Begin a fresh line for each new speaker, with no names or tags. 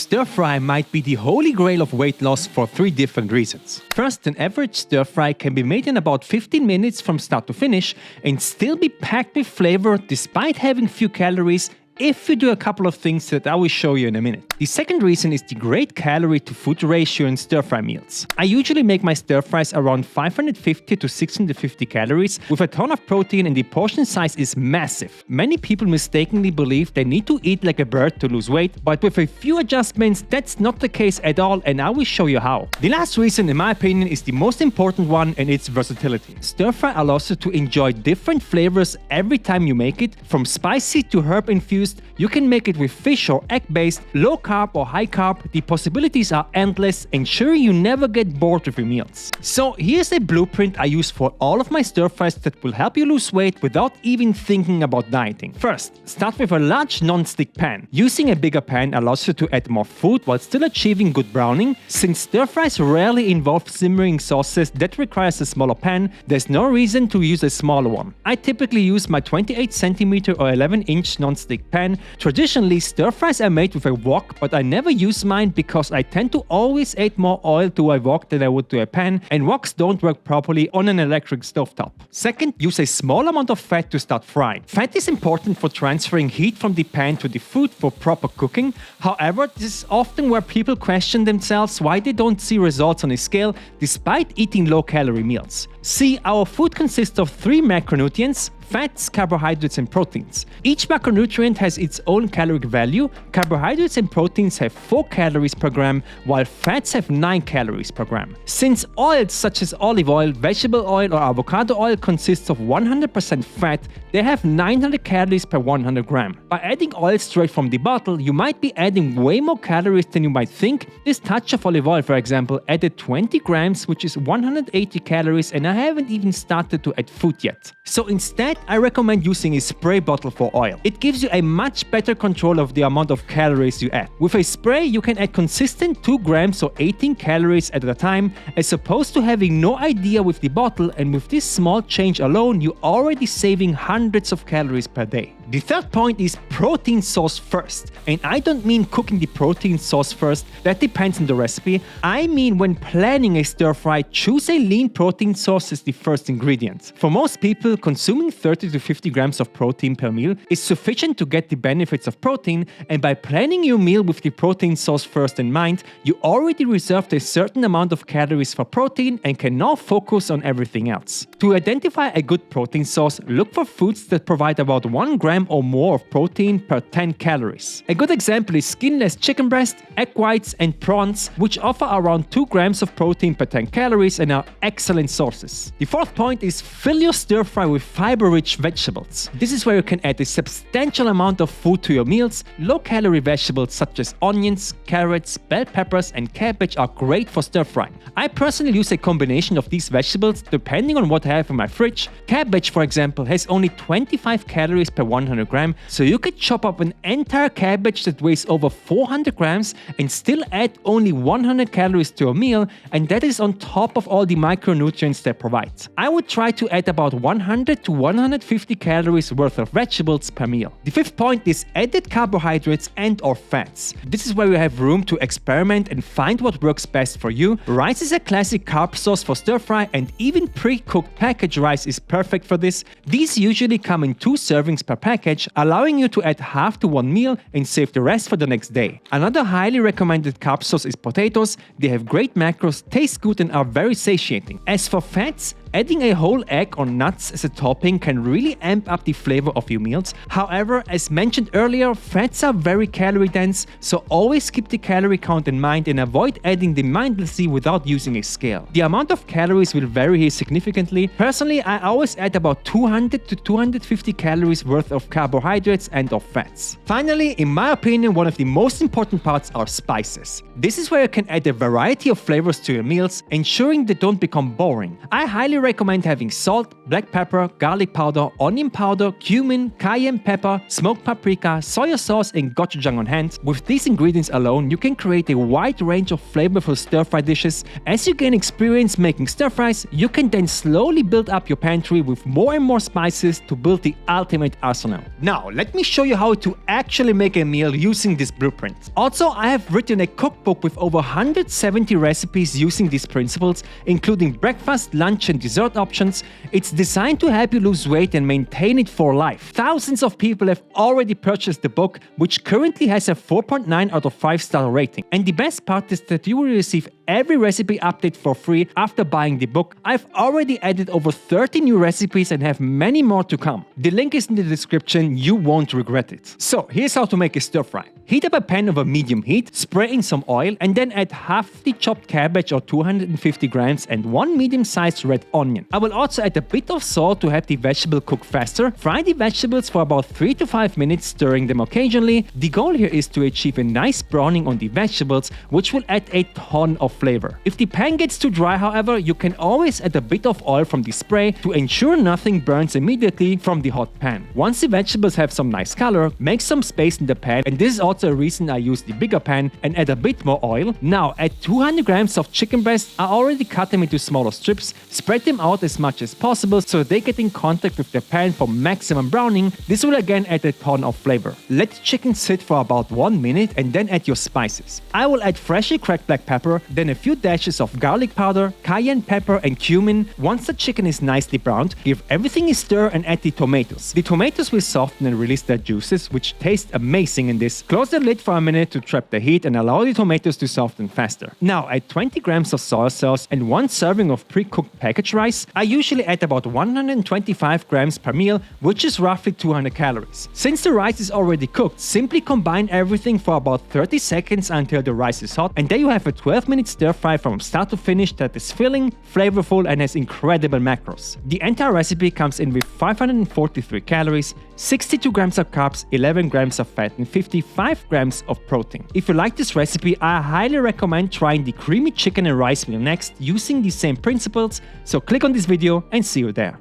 Stir-fry might be the holy grail of weight loss for 3 different reasons. First, an average stir-fry can be made in about 15 minutes from start to finish and still be packed with flavor despite having few calories if you do a couple of things that I will show you in a minute. The second reason is the great calorie to food ratio in stir-fry meals. I usually make my stir-fries around 550 to 650 calories with a ton of protein, and the portion size is massive. Many people mistakenly believe they need to eat like a bird to lose weight, but with a few adjustments that's not the case at all, and I will show you how. The last reason, in my opinion, is the most important one, and it's versatility. Stir-fry allows you to enjoy different flavors every time you make it. From spicy to herb infused, you can make it with fish or egg based, low carb or high carb. The possibilities are endless, ensuring you never get bored with your meals. So here's a blueprint I use for all of my stir fries that will help you lose weight without even thinking about dieting. First, start with a large non-stick pan. Using a bigger pan allows you to add more food while still achieving good browning. Since stir fries rarely involve simmering sauces that requires a smaller pan, there's no reason to use a smaller one. I typically use my 28cm or 11-inch non-stick pan. Traditionally, stir fries are made with a wok, but I never use mine because I tend to always add more oil to a wok than I would to a pan, and woks don't work properly on an electric stovetop. Second, use a small amount of fat to start frying. Fat is important for transferring heat from the pan to the food for proper cooking. However, this is often where people question themselves why they don't see results on a scale despite eating low-calorie meals. See, our food consists of 3 macronutrients: fats, carbohydrates, and proteins. Each macronutrient has its own caloric value. Carbohydrates and proteins have 4 calories per gram, while fats have 9 calories per gram. Since oils such as olive oil, vegetable oil, or avocado oil consists of 100% fat, they have 900 calories per 100 gram. By adding oil straight from the bottle, you might be adding way more calories than you might think. This touch of olive oil, for example, added 20 grams, which is 180 calories, and I haven't even started to add food yet. So instead, I recommend using a spray bottle for oil. It gives you a much better control of the amount of calories you add. With a spray, you can add consistent 2 grams or 18 calories at a time, as opposed to having no idea with the bottle, and with this small change alone, you're already saving hundreds of calories per day. The third point is protein source first. And I don't mean cooking the protein sauce first, that depends on the recipe. I mean when planning a stir fry, choose a lean protein source as the first ingredient. For most people, consuming 30 to 50 grams of protein per meal is sufficient to get the benefits of protein, and by planning your meal with the protein source first in mind, you already reserved a certain amount of calories for protein and can now focus on everything else. To identify a good protein source, look for foods that provide about 1 gram or more of protein per 10 calories. A good example is skinless chicken breast, egg whites, and prawns, which offer around 2 grams of protein per 10 calories and are excellent sources. The fourth point is fill your stir fry with fiber-rich vegetables. This is where you can add a substantial amount of food to your meals. Low-calorie vegetables such as onions, carrots, bell peppers, and cabbage are great for stir frying. I personally use a combination of these vegetables depending on what I have in my fridge. Cabbage, for example, has only 25 calories per 100 gram, so you could chop up an entire cabbage that weighs over 400 grams and still add only 100 calories to a meal, and that is on top of all the micronutrients they provide. I would try to add about 100 to 150 calories worth of vegetables per meal. The fifth point is added carbohydrates and or fats. This is where you have room to experiment and find what works best for you. Rice is a classic carb source for stir fry, and even pre-cooked packaged rice is perfect for this. These usually come in 2 servings per package, allowing you to add half to one meal and save the rest for the next day. Another highly recommended carb source is potatoes. They have great macros, taste good, and are very satiating. As for fats, adding a whole egg or nuts as a topping can really amp up the flavor of your meals. However, as mentioned earlier, fats are very calorie dense, so always keep the calorie count in mind and avoid adding them mindlessly without using a scale. The amount of calories will vary here significantly. Personally, I always add about 200 to 250 calories worth of carbohydrates and of fats. Finally, in my opinion, one of the most important parts are spices. This is where you can add a variety of flavors to your meals, ensuring they don't become boring. I highly recommend having salt, black pepper, garlic powder, onion powder, cumin, cayenne pepper, smoked paprika, soy sauce and gochujang on hand. With these ingredients alone, you can create a wide range of flavorful stir-fry dishes. As you gain experience making stir-fries, you can then slowly build up your pantry with more and more spices to build the ultimate arsenal. Now, let me show you how to actually make a meal using this blueprint. Also, I have written a cookbook with over 170 recipes using these principles, including breakfast, lunch and dessert options. It's designed to help you lose weight and maintain it for life. Thousands of people have already purchased the book, which currently has a 4.9 out of 5-star rating. And the best part is that you will receive every recipe update for free after buying the book. I've already added over 30 new recipes and have many more to come. The link is in the description, you won't regret it. So here's how to make a stir fry. Heat up a pan over medium heat, spray in some oil and then add half the chopped cabbage or 250 grams and 1 medium-sized red onion. I will also add a bit of salt to help the vegetable cook faster. Fry the vegetables for about 3 to 5 minutes, stirring them occasionally. The goal here is to achieve a nice browning on the vegetables, which will add a ton of flavor. If the pan gets too dry, however, you can always add a bit of oil from the spray to ensure nothing burns immediately from the hot pan. Once the vegetables have some nice color, make some space in the pan, and this is also a reason I use the bigger pan, and add a bit more oil. Now add 200 grams of chicken breast. I already cut them into smaller strips. Spread them out as much as possible so they get in contact with the pan for maximum browning. This will again add a ton of flavor. Let the chicken sit for about 1 minute and then add your spices. I will add freshly cracked black pepper, then a few dashes of garlic powder, cayenne pepper and cumin. Once the chicken is nicely browned, give everything a stir and add the tomatoes. The tomatoes will soften and release their juices, which taste amazing in this. Close the lid for a minute to trap the heat and allow the tomatoes to soften faster. Now add 20 grams of soy sauce and 1 serving of pre-cooked packaged rice. I usually add about 125 grams per meal, which is roughly 200 calories. Since the rice is already cooked, simply combine everything for about 30 seconds until the rice is hot, and there you have a 12-minute stir fry from start to finish that is filling, flavorful and has incredible macros. The entire recipe comes in with 543 calories, 62 grams of carbs, 11 grams of fat and 55 grams of protein. If you like this recipe, I highly recommend trying the creamy chicken and rice meal next using the same principles, so click on this video and see you there.